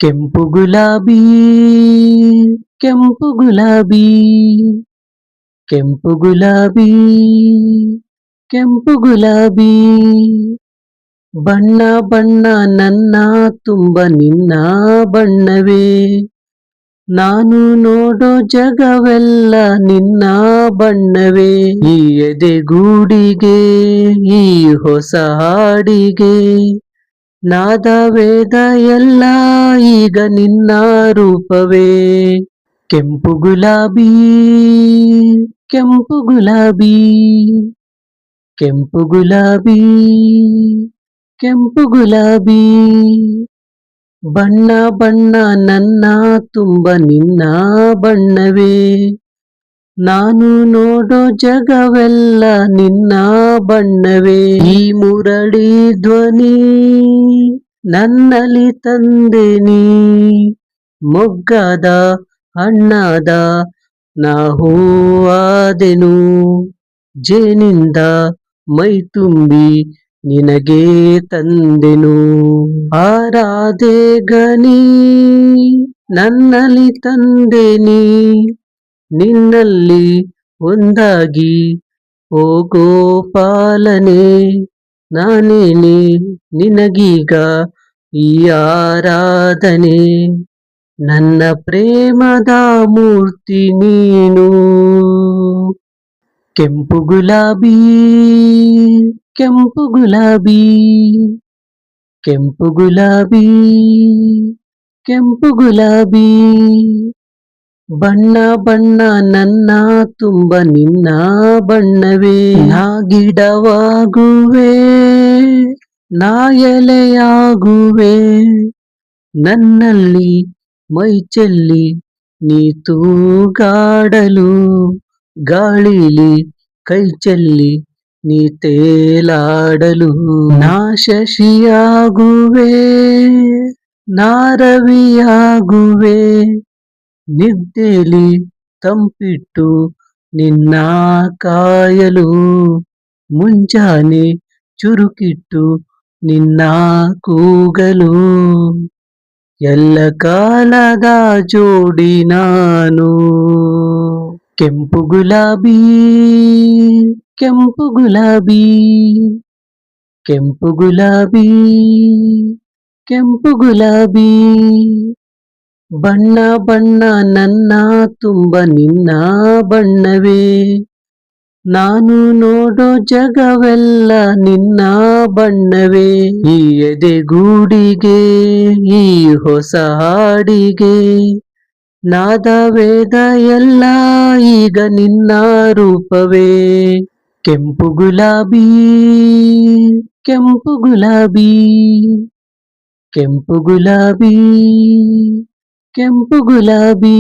ಕೆಂಪು ಗುಲಾಬಿ ಕೆಂಪು ಗುಲಾಬಿ ಕೆಂಪು ಗುಲಾಬಿ ಕೆಂಪು ಗುಲಾಬಿ ಬಣ್ಣ ಬಣ್ಣ ನನ್ನ ತುಂಬ ನಿನ್ನ ಬಣ್ಣವೇ ನಾನು ನೋಡೋ ಜಗವೆಲ್ಲ ನಿನ್ನ ಬಣ್ಣವೇ ಈ ಎದೆಗೂಡಿಗೆ ಈ ಹೊಸ ಹಾಡಿಗೆ ನಾದ ವೇದ ಎಲ್ಲ ಈಗ ನಿನ್ನ ರೂಪವೇ ಕೆಂಪು ಗುಲಾಬಿ ಕೆಂಪು ಗುಲಾಬಿ ಕೆಂಪು ಗುಲಾಬಿ ಕೆಂಪು ಗುಲಾಬಿ ಬಣ್ಣ ಬಣ್ಣ ನನ್ನ ತುಂಬ ನಿನ್ನ ಬಣ್ಣವೇ ನಾನು ನೋಡೋ ಜಗವೆಲ್ಲ ನಿನ್ನ ಬಣ್ಣವೇ ಈ ಮುರಳಿ ಧ್ವನಿ ನನ್ನಲ್ಲಿ ತಂದೆನಿ ಮೊಗ್ಗಾದ ಹಣ್ಣಾದ ನಾ ಹೂವಾದೆನು ಜೇನಿಂದ ಮೈ ತುಂಬಿ ನಿನಗೆ ತಂದೆನು ಆರಾಧೆ ಗನಿ ನನ್ನಲ್ಲಿ ತಂದೆನಿ ನಿನ್ನಲ್ಲಿ ಒಂದಾಗಿ ಓ ಗೋಪಾಲನೆ ನಾನೇನೆ ನಿನಗೀಗ ಈ ಆರಾಧನೆ ನನ್ನ ಪ್ರೇಮದ ಮೂರ್ತಿ ನೀನು ಕೆಂಪು ಗುಲಾಬಿ ಕೆಂಪು ಗುಲಾಬಿ ಕೆಂಪು ಗುಲಾಬಿ ಕೆಂಪು ಗುಲಾಬಿ ಬಣ್ಣ ಬಣ್ಣ ನನ್ನ ತುಂಬ ನಿನ್ನ ಬಣ್ಣವೇ ನಾ ಗಿಡವಾಗುವೆ ನಾ ಎಲೆಯಾಗುವೆ ನನ್ನಲ್ಲಿ ಮೈ ಚೆಲ್ಲಿ ನೀ ತೂಗಾಡಲು ಗಾಳಿಲಿ ಕೈ ಚೆಲ್ಲಿ ನೀ ತೇಲಾಡಲು ನಾ ಶಶಿಯಾಗುವೆ ನಾ ರವಿಯಾಗುವೆ ನಿದ್ದೆಲಿ ತಂಪಿಟ್ಟು ನಿನ್ನ ಕಾಯಲು ಮುಂಜಾನೆ ಚುರುಕಿಟ್ಟು ನಿನ್ನ ಕೂಗಲು ಎಲ್ಲ ಕಾಲದ ಜೋಡಿ ನಾನು ಕೆಂಪು ಗುಲಾಬಿ ಕೆಂಪು ಗುಲಾಬಿ ಕೆಂಪು ಗುಲಾಬಿ ಕೆಂಪು ಗುಲಾಬಿ ಬಣ್ಣ ಬಣ್ಣ ನನ್ನ ತುಂಬ ನಿನ್ನ ಬಣ್ಣವೇ ನಾನು ನೋಡೋ ಜಗವೆಲ್ಲ ನಿನ್ನ ಬಣ್ಣವೇ ಈ ಎದೆಗೂಡಿಗೆ ಈ ಹೊಸ ಹಾಡಿಗೆ ನಾದ ವೇದ ಎಲ್ಲ ಈಗ ನಿನ್ನ ರೂಪವೇ ಕೆಂಪು ಗುಲಾಬಿ ಕೆಂಪು ಗುಲಾಬಿ ಕೆಂಪು ಗುಲಾಬಿ ಕೆಂಪು ಗುಲಾಬಿ